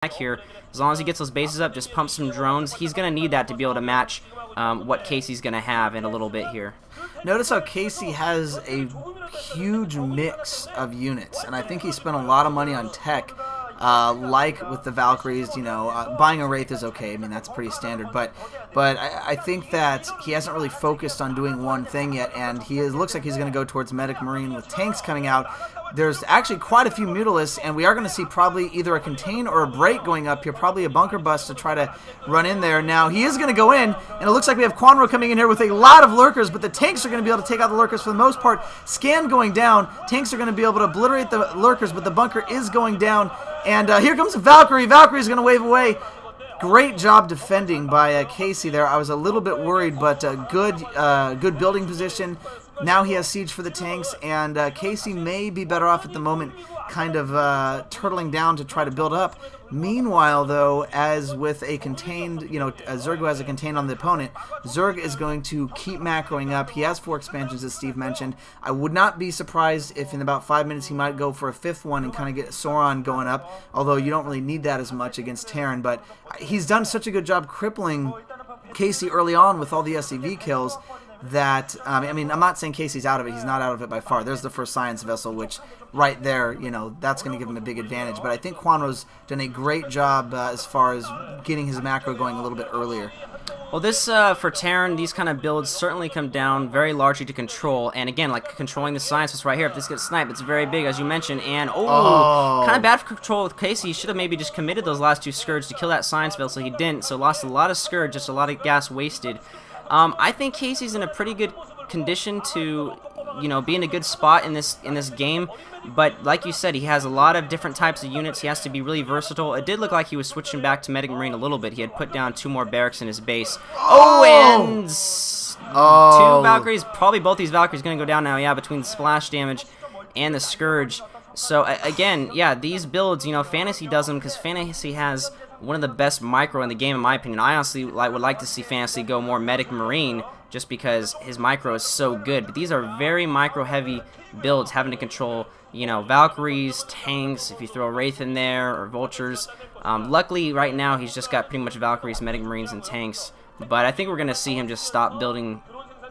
back here. As long as he gets those bases up, just pump some drones. He's going to need that to be able to match what Casey's going to have in a little bit here. Notice how Casey has a huge mix of units, and I think he spent a lot of money on tech. Like with the Valkyries, you know, buying a Wraith is okay. I mean, that's pretty standard. But I think that he hasn't really focused on doing one thing yet, and looks like he's going to go towards Medic Marine with tanks coming out. There's actually quite a few Mutalisks, and we are going to see probably either a contain or a break going up here, probably a bunker bust to try to run in there. Now, he is going to go in, and it looks like we have Kwanro coming in here with a lot of lurkers, but the tanks are going to be able to take out the lurkers for the most part. Scan going down. Tanks are going to be able to obliterate the lurkers, but the bunker is going down. And here comes Valkyrie. Valkyrie's going to wave away. Great job defending by Casey there. I was a little bit worried, but good building position. Now he has siege for the tanks, and Casey may be better off at the moment kind of turtling down to try to build up. Meanwhile, though, as with a contained, Zerg who has a contained on the opponent, Zerg is going to keep macroing up. He has 4 expansions, as Steve mentioned. I would not be surprised if in about 5 minutes he might go for a 5th one and kind of get Sauron going up, although you don't really need that as much against Terran. But he's done such a good job crippling Casey early on with all the SCV kills that, I mean, I'm not saying Casey's out of it. He's not out of it by far. There's the first science vessel, which right there, that's going to give him a big advantage. But I think Kwanro's done a great job as far as getting his macro going a little bit earlier. Well, this, for Terran, these kind of builds certainly come down very largely to control. And again, like controlling the science vessel right here, if this gets sniped, it's very big, as you mentioned. And, kind of bad for control with Casey. He should have maybe just committed those last 2 Scourge to kill that science vessel. He didn't, so lost a lot of Scourge, just a lot of gas wasted. I think Casey's in a pretty good condition to, be in a good spot in this game. But like you said, he has a lot of different types of units. He has to be really versatile. It did look like he was switching back to Medic Marine a little bit. He had put down 2 more barracks in his base. And 2 Valkyries. Probably both these Valkyries going to go down now, yeah, between the splash damage and the Scourge. So, again, yeah, these builds, Fantasy does them because Fantasy has one of the best micro in the game, in my opinion. I honestly would like to see Fantasy go more Medic Marine just because his micro is so good. But these are very micro-heavy builds, having to control, Valkyries, tanks, if you throw a Wraith in there, or Vultures. Luckily, right now, he's just got pretty much Valkyries, Medic Marines, and tanks. But I think we're going to see him just stop building.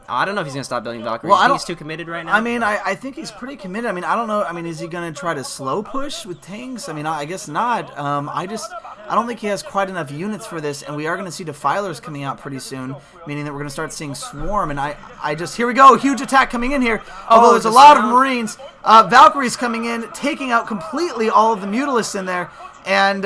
I don't know if he's going to stop building Valkyries. Well, he's too committed right now. I mean, I think he's pretty committed. I mean, I don't know. I mean, is he going to try to slow push with tanks? I mean, I guess not. I don't think he has quite enough units for this, and we are going to see Defilers coming out pretty soon, meaning that we're going to start seeing Swarm, and here we go, huge attack coming in here, although there's a lot of Marines. Valkyries coming in, taking out completely all of the Mutalisks in there, and,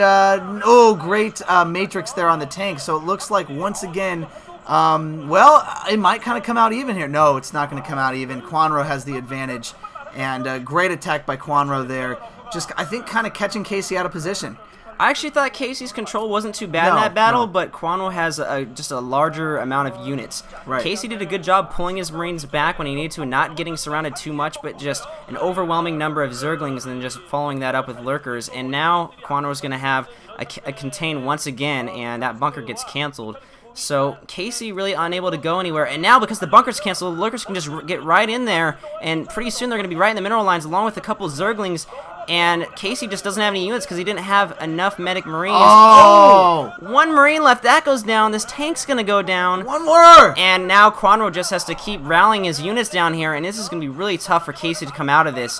great Matrix there on the tank, so it looks like, once again, it might kind of come out even here. No, it's not going to come out even. Kwanro has the advantage, and great attack by Kwanro there, just, I think, kind of catching Casey out of position. I actually thought Casey's control wasn't too bad in that battle, but Kwanro has just a larger amount of units. Right. Casey did a good job pulling his Marines back when he needed to, and not getting surrounded too much, but just an overwhelming number of Zerglings, and then just following that up with Lurkers. And now Kwanro's going to have a contain once again, and that bunker gets canceled. So Casey really unable to go anywhere, and now because the bunker's canceled, the Lurkers can just get right in there, and pretty soon they're going to be right in the mineral lines along with a couple Zerglings. And Casey just doesn't have any units because he didn't have enough Medic Marines. Oh! 1 Marine left. That goes down. This tank's going to go down. 1 more! And now Kwanro just has to keep rallying his units down here, and this is going to be really tough for Casey to come out of this.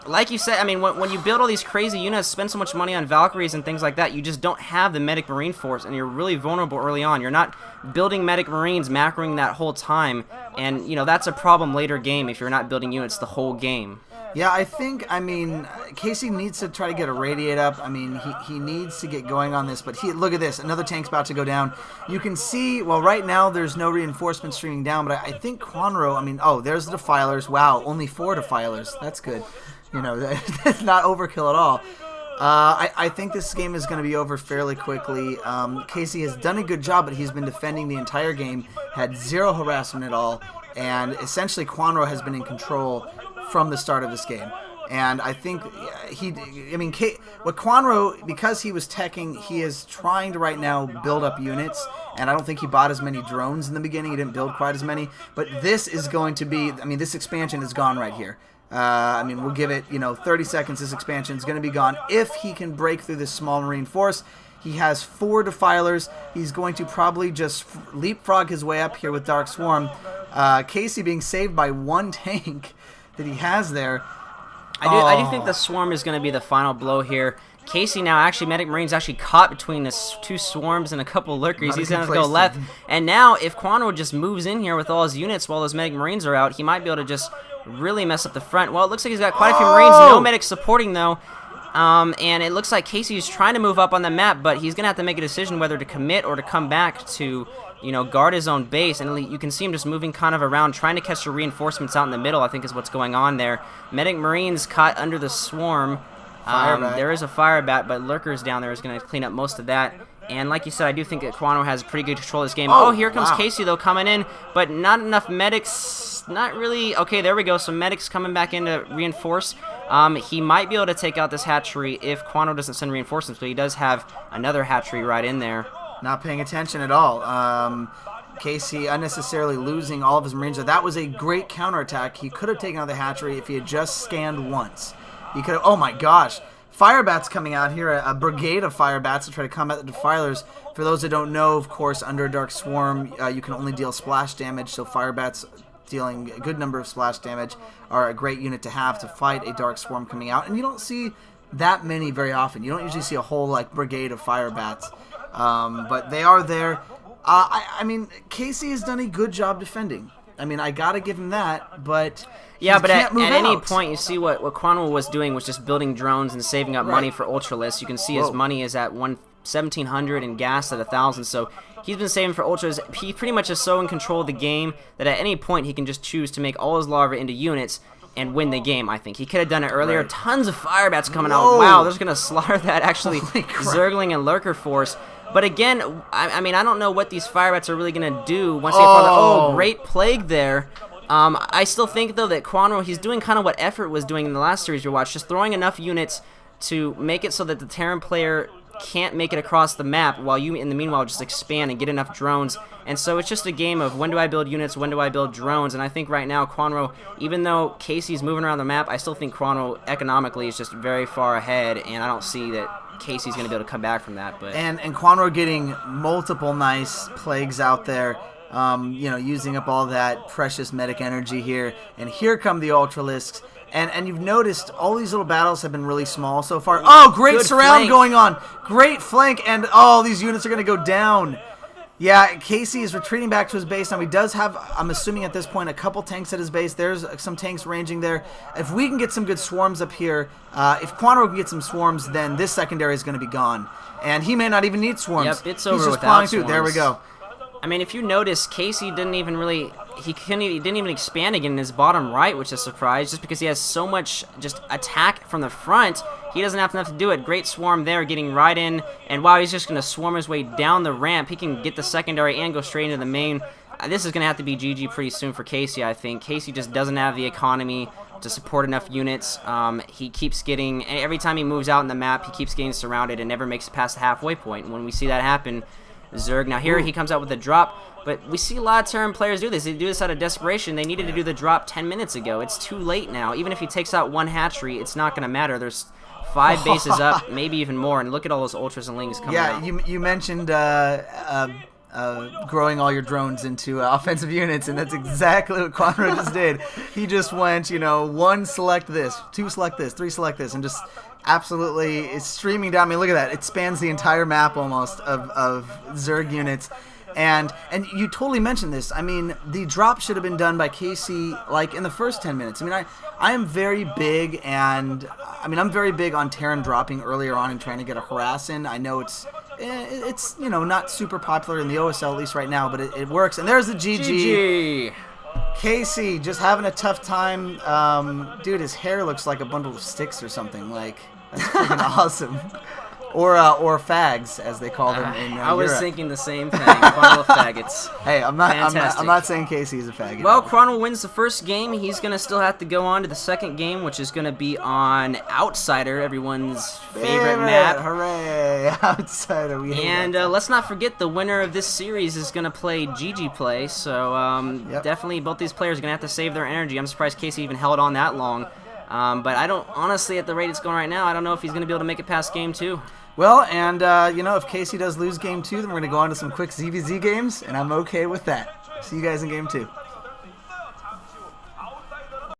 Like you said, I mean, when you build all these crazy units, spend so much money on Valkyries and things like that, you just don't have the Medic Marine force, and you're really vulnerable early on. You're not building Medic Marines, macroing that whole time, and, that's a problem later game if you're not building units the whole game. Yeah, I mean, Casey needs to try to get a Radiate up. I mean, he needs to get going on this, but look at this. Another tank's about to go down. You can see, well, right now there's no reinforcement streaming down, but I think Kwanro, I mean, there's the Defilers. Wow, only 4 Defilers. That's good. That's not overkill at all. I think this game is going to be over fairly quickly. Casey has done a good job, but he's been defending the entire game, had 0 harassment at all, and essentially Kwanro has been in control from the start of this game. And I think what Kwanro, because he was teching, he is trying to right now build up units, and I don't think he bought as many drones in the beginning. He didn't build quite as many, but this is going to be, I mean, this expansion is gone right here. I mean, we'll give it, 30 seconds. This expansion is going to be gone. If he can break through this small marine force, he has 4 defilers. He's going to probably just leapfrog his way up here with Dark Swarm. Casey being saved by 1 tank that he has there. I do think the Swarm is going to be the final blow here. Casey now, actually, Medic Marine's actually caught between the 2 Swarms and a couple Lurkers. He's going to go left. And now, if Kwanro just moves in here with all his units while those Medic Marines are out, he might be able to just really mess up the front. Well, it looks like he's got quite a few Marines. No medics supporting, though. And it looks like Casey's trying to move up on the map, but he's going to have to make a decision whether to commit or to come back to, guard his own base. And you can see him just moving kind of around, trying to catch the reinforcements out in the middle, I think is what's going on there. Medic Marines caught under the Swarm. There is a fire bat, but Lurkers down there is going to clean up most of that. And like you said, I do think that Kwanro has pretty good control of this game. Oh, here comes Casey, though, coming in, but not enough medics. Not really. Okay, there we go. Some medics coming back in to reinforce. He might be able to take out this hatchery if Kwanro doesn't send reinforcements, but he does have another hatchery right in there. Not paying attention at all. Casey unnecessarily losing all of his Marines. That was a great counterattack. He could have taken out the hatchery if he had just scanned once. He could have, oh my gosh. Firebats coming out here, a brigade of Firebats to try to combat the Defilers. For those that don't know, of course, under Dark Swarm, you can only deal splash damage, so Firebats dealing a good number of splash damage are a great unit to have to fight a Dark Swarm coming out. And you don't see that many very often. You don't usually see a whole brigade of Firebats. But they are there. I mean, Casey has done a good job defending. I mean, I gotta give him that, but yeah, but at any point, you see what Kwanro was doing was just building drones and saving up money for Ultralists. You can see his money is at 1,700 and gas at 1,000, so he's been saving for Ultras. He pretty much is so in control of the game that at any point he can just choose to make all his larvae into units and win the game, I think. He could have done it earlier. Tons of Firebats coming out. Wow, they're just going to slaughter that, actually, Zergling and Lurker force. But again, I mean, I don't know what these Firebats are really going to do once they get farther. Oh, great plague there. I still think, though, that Kwanro, he's doing kind of what Effort was doing in the last series we watched, just throwing enough units to make it so that the Terran player can't make it across the map while you, in the meanwhile, just expand and get enough drones. And so it's just a game of when do I build units, when do I build drones. And I think right now, Kwanro, even though Casey's moving around the map, I still think Kwanro economically is just very far ahead, and I don't see that Casey's going to be able to come back from that. But and Kwanro getting multiple nice plagues out there, using up all that precious medic energy here. And here come the Ultralisks. And you've noticed all these little battles have been really small so far. Oh, great surround going on. Great flank. And, these units are going to go down. Yeah, Casey is retreating back to his base. Now, he does have, I'm assuming at this point, a couple tanks at his base. There's some tanks ranging there. If we can get some good swarms up here, if Kwanro can get some swarms, then this secondary is going to be gone. And he may not even need swarms. Yep, it's over. He's just plowing through. There we go. I mean, if you notice, Casey didn't even really, he didn't even expand again in his bottom right, which is a surprise, just because he has so much just attack from the front. He doesn't have enough to do it. Great swarm there, getting right in, and wow, he's just going to swarm his way down the ramp. He can get the secondary and go straight into the main. This is going to have to be GG pretty soon for Casey, I think. Casey just doesn't have the economy to support enough units. He keeps getting, every time he moves out in the map, he keeps getting surrounded and never makes it past the halfway point. And when we see that happen, Zerg. Now here he comes out with a drop, but we see a lot of Terran players do this. They do this out of desperation. They needed to do the drop 10 minutes ago. It's too late now. Even if he takes out one hatchery, it's not going to matter. There's 5 bases up, maybe even more, and look at all those Ultras and Lings coming out. Yeah, you mentioned growing all your drones into offensive units, and that's exactly what Kwanro just did. He just went, 1 select this, 2 select this, 3 select this, and just absolutely is streaming down. I mean, look at that. It spans the entire map almost of Zerg units. And you totally mentioned this. I mean, the drop should have been done by Casey like in the first 10 minutes. I mean, I am very big, and I'm very big on Terran dropping earlier on and trying to get a harass in. I know it's not super popular in the OSL, at least right now, but it works. And there's the GG. Casey just having a tough time. Dude, his hair looks like a bundle of sticks or something. Like, that's freaking awesome. Or fags, as they call them in I was Europe. Thinking the same thing. A bundle of faggots. Hey, I'm not saying Casey's a faggot. Well, Kwanro wins the first game. He's going to still have to go on to the second game, which is going to be on Outsider, everyone's favorite map. Hooray! Outsider. And let's not forget, the winner of this series is going to play GG play. So definitely both these players are going to have to save their energy. I'm surprised Casey even held on that long. But I don't, honestly, at the rate it's going right now, I don't know if he's going to be able to make it past game 2. Well, and, if Casey does lose game 2, then we're going to go on to some quick ZVZ games, and I'm okay with that. See you guys in game 2.